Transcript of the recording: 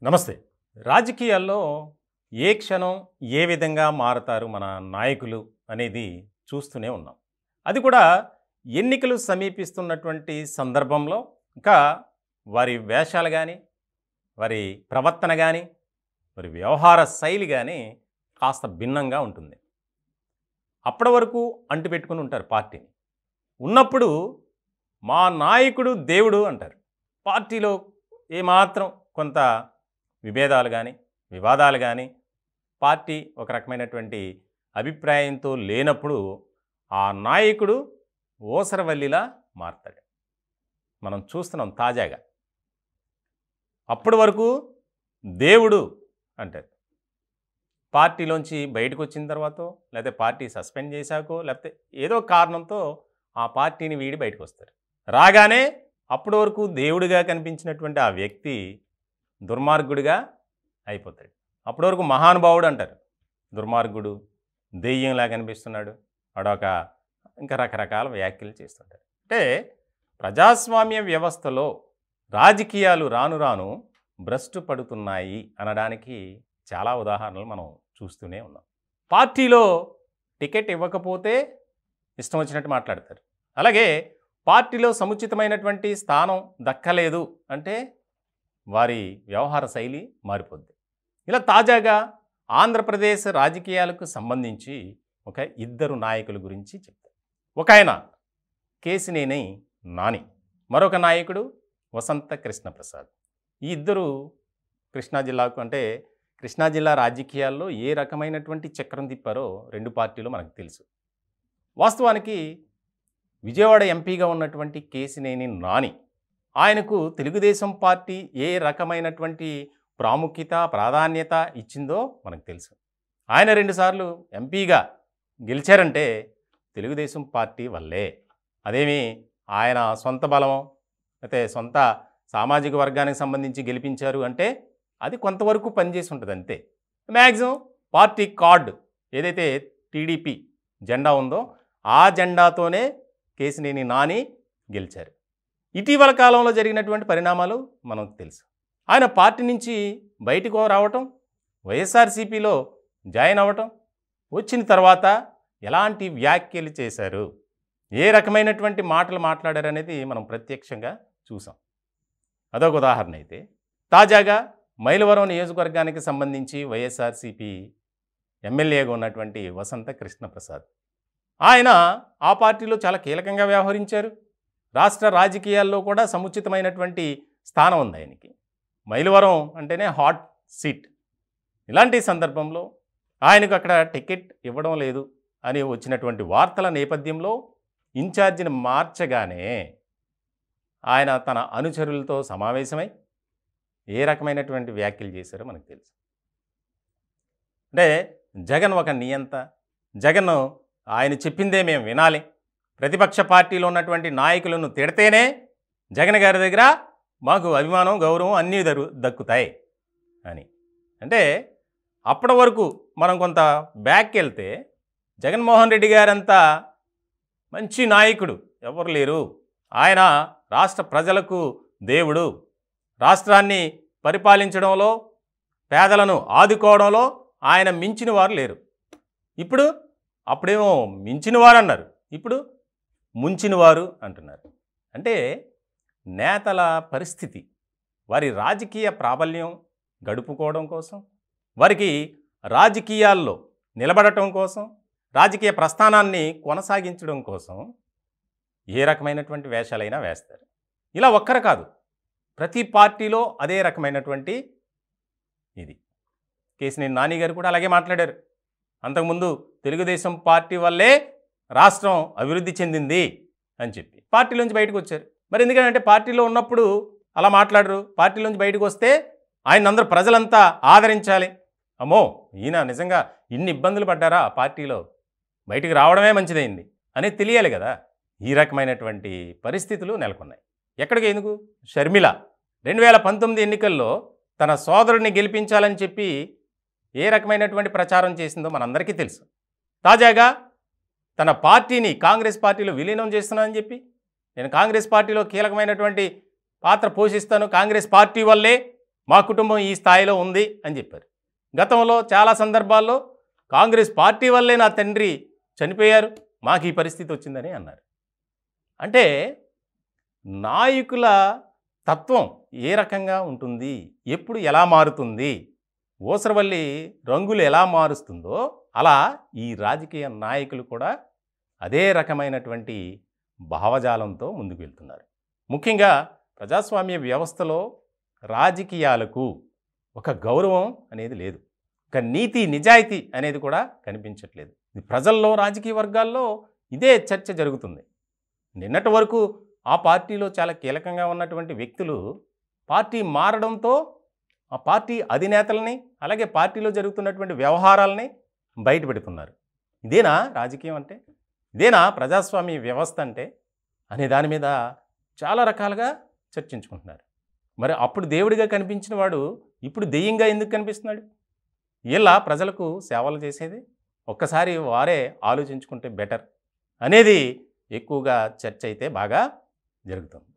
నమస్తే. రాజకీయాల్లో ఏ క్షణం ఏ విధంగా మారతారు మన నాయకులు అనేది చూస్తూనే ఉన్నాం. అది కూడా ఎన్నికలు సమీపిస్తున్నటువంటి సందర్భంలో ఇంకా వారి వేషాలు గానీ, వారి ప్రవర్తన గానీ, వారి వ్యవహార శైలి గానీ కాస్త భిన్నంగా ఉంటుంది. అప్పటి వరకు అంటిపెట్టుకుని ఉంటారు పార్టీని. ఉన్నప్పుడు మా నాయకుడు దేవుడు అంటారు. పార్టీలో ఏమాత్రం కొంత విభేదాలు కానీ వివాదాలు కానీ పార్టీ ఒక రకమైనటువంటి అభిప్రాయంతో లేనప్పుడు ఆ నాయకుడు ఓసరవల్లిలా మారతాడు. మనం చూస్తున్నాం తాజాగా. అప్పటి వరకు దేవుడు అంటారు. పార్టీలోంచి బయటకు వచ్చిన తర్వాతో లేకపోతే పార్టీ సస్పెండ్ చేశాకో లేకపోతే ఏదో కారణంతో ఆ పార్టీని వీడి బయటకు వస్తారు. రాగానే అప్పటి వరకు దేవుడిగా కనిపించినటువంటి ఆ వ్యక్తి దుర్మార్గుడిగా అయిపోతాడు. అప్పటి వరకు మహానుభావుడు అంటారు, దుర్మార్గుడు, దెయ్యంలా కనిపిస్తున్నాడు, అడొక ఇంకా రకరకాల వ్యాఖ్యలు చేస్తుంటారు. అంటే ప్రజాస్వామ్య వ్యవస్థలో రాజకీయాలు రాను రాను భ్రష్టు పడుతున్నాయి అనడానికి చాలా ఉదాహరణలు మనం చూస్తూనే ఉన్నాం. పార్టీలో టికెట్ ఇవ్వకపోతే ఇష్టం వచ్చినట్టు మాట్లాడతారు. అలాగే పార్టీలో సముచితమైనటువంటి స్థానం దక్కలేదు అంటే వారి వ్యవహార శైలి మారిపోద్ది. ఇలా తాజాగా ఆంధ్రప్రదేశ్ రాజకీయాలకు సంబంధించి ఒక ఇద్దరు నాయకుల గురించి చెప్తారు. ఒక ఆయన కేసినేని నాని, మరొక నాయకుడు వసంత కృష్ణప్రసాద్. ఈ ఇద్దరు కృష్ణా జిల్లాకు అంటే కృష్ణా జిల్లా రాజకీయాల్లో ఏ రకమైనటువంటి చక్రం తిప్పారో రెండు పార్టీలు మనకు తెలుసు. వాస్తవానికి విజయవాడ ఎంపీగా ఉన్నటువంటి కేసినేని నాని, ఆయనకు తెలుగుదేశం పార్టీ ఏ రకమైనటువంటి ప్రాముఖ్యత ప్రాధాన్యత ఇచ్చిందో మనకు తెలుసు. ఆయన 2 సార్లు ఎంపీగా గెలిచారంటే తెలుగుదేశం పార్టీ వల్లే. అదేమి ఆయన సొంత బలమో అయితే సొంత సామాజిక వర్గానికి సంబంధించి గెలిపించారు అంటే అది కొంతవరకు పనిచేసి ఉంటుంది అంతే. మ్యాక్సిమం పార్టీ కార్డు ఏదైతే టీడీపీ జెండా ఉందో ఆ జెండాతోనే కేసినేని నాని గెలిచారు. ఇటీవల కాలంలో జరిగినటువంటి పరిణామాలు మనకు తెలుసు. ఆయన పార్టీ నుంచి బయటకు రావటం, వైఎస్ఆర్సీపీలో జాయిన్ అవ్వటం, వచ్చిన తర్వాత ఎలాంటి వ్యాఖ్యలు చేశారు, ఏ రకమైనటువంటి మాటలు మాట్లాడారు అనేది మనం ప్రత్యక్షంగా చూసాం. అదొక ఉదాహరణ. అయితే తాజాగా మైలవరం నియోజకవర్గానికి సంబంధించి వైఎస్ఆర్సీపీ ఎమ్మెల్యేగా ఉన్నటువంటి వసంత కృష్ణప్రసాద్, ఆయన ఆ పార్టీలో చాలా కీలకంగా వ్యవహరించారు. రాష్ట్ర రాజకీయాల్లో కూడా సముచితమైనటువంటి స్థానం ఉంది ఆయనకి. మైలవరం అంటేనే హాట్ సీట్. ఇలాంటి సందర్భంలో ఆయనకు అక్కడ టికెట్ ఇవ్వడం లేదు అని వచ్చినటువంటి వార్తల నేపథ్యంలో ఇన్ఛార్జిని మార్చగానే ఆయన తన అనుచరులతో సమావేశమై ఏ రకమైనటువంటి వ్యాఖ్యలు చేశారో మనకు తెలుసు. అంటే జగన్ ఒక నియంత, జగన్ ఆయన చెప్పిందే మేము వినాలి, ప్రతిపక్ష పార్టీలో ఉన్నటువంటి నాయకులను తిడితేనే జగన్ గారి దగ్గర మాకు అభిమానం గౌరవం అన్నీ దక్కుతాయి అని. అంటే అప్పటి వరకు మనం కొంత బ్యాక్ వెళ్తే జగన్మోహన్ రెడ్డి గారంతా మంచి నాయకుడు ఎవరు లేరు, ఆయన రాష్ట్ర ప్రజలకు దేవుడు, రాష్ట్రాన్ని పరిపాలించడంలో పేదలను ఆదుకోవడంలో ఆయన మించిన వారు లేరు. అప్పుడేమో మించిన వారు అన్నారు, ఇప్పుడు ముంచినవారు అంటున్నారు. అంటే నేతల పరిస్థితి వారి రాజకీయ ప్రాబల్యం గడుపుకోవడం కోసం, వారికి రాజకీయాల్లో నిలబడటం కోసం, రాజకీయ ప్రస్థానాన్ని కొనసాగించడం కోసం ఏ రకమైనటువంటి వేషాలైనా వేస్తారు. ఇలా ఒక్కరు కాదు, ప్రతి పార్టీలో అదే రకమైనటువంటి ఇది. కేసినేని నాని గారు కూడా అలాగే మాట్లాడారు. అంతకుముందు తెలుగుదేశం పార్టీ వల్లే రాష్ట్రం అభివృద్ధి చెందింది అని చెప్పి పార్టీలోంచి బయటకు వచ్చారు. మరి ఎందుకంటే పార్టీలో ఉన్నప్పుడు అలా మాట్లాడరు, పార్టీలోంచి బయటకు వస్తే ఆయన అందరూ ప్రజలంతా ఆదరించాలి. అమ్మో ఈయన నిజంగా ఇన్ని ఇబ్బందులు పడ్డారా పార్టీలో, బయటికి రావడమే మంచిదైంది అనేది తెలియాలి కదా. ఈ రకమైనటువంటి పరిస్థితులు నెలకొన్నాయి. ఎక్కడికి ఎందుకు? షర్మిల 2019 ఎన్నికల్లో తన సోదరుడిని గెలిపించాలని చెప్పి ఏ రకమైనటువంటి ప్రచారం చేసిందో మనందరికీ తెలుసు. తాజాగా తన పార్టీని కాంగ్రెస్ పార్టీలో విలీనం చేస్తున్నానని చెప్పి, నేను కాంగ్రెస్ పార్టీలో కీలకమైనటువంటి పాత్ర పోషిస్తాను, కాంగ్రెస్ పార్టీ వల్లే మా కుటుంబం ఈ స్థాయిలో ఉంది అని చెప్పారు. గతంలో చాలా సందర్భాల్లో కాంగ్రెస్ పార్టీ వల్లే నా తండ్రి చనిపోయారు, మాకు ఈ పరిస్థితి వచ్చిందని అన్నారు. అంటే నాయకుల తత్వం ఏ రకంగా ఉంటుంది, ఎప్పుడు ఎలా మారుతుంది, ఊసరవల్లి రంగులు ఎలా మారుస్తుందో అలా ఈ రాజకీయ నాయకులు కూడా అదే రకమైనటువంటి భావజాలంతో ముందుకు వెళ్తున్నారు. ముఖ్యంగా ప్రజాస్వామ్య వ్యవస్థలో రాజకీయాలకు ఒక గౌరవం అనేది లేదు, ఒక నీతి నిజాయితీ అనేది కూడా కనిపించట్లేదు. ప్రజల్లో రాజకీయ వర్గాల్లో ఇదే చర్చ జరుగుతుంది. నిన్నటి వరకు ఆ పార్టీలో చాలా కీలకంగా ఉన్నటువంటి వ్యక్తులు పార్టీ మారడంతో ఆ పార్టీ అధినేతలని అలాగే పార్టీలో జరుగుతున్నటువంటి వ్యవహారాలని బయటపెడుతున్నారు. ఇదేనా రాజకీయం అంటే, ఇదేనా ప్రజాస్వామ్య వ్యవస్థ అంటే అనే దాని మీద చాలా రకాలుగా చర్చించుకుంటున్నారు. మరి అప్పుడు దేవుడిగా కనిపించిన వాడు ఇప్పుడు దెయ్యంగా ఎందుకు కనిపిస్తున్నాడు? ఇలా ప్రజలకు సేవలు చేసేది ఒక్కసారి వారే ఆలోచించుకుంటే బెటర్ అనేది ఎక్కువగా చర్చ అయితే బాగా జరుగుతుంది.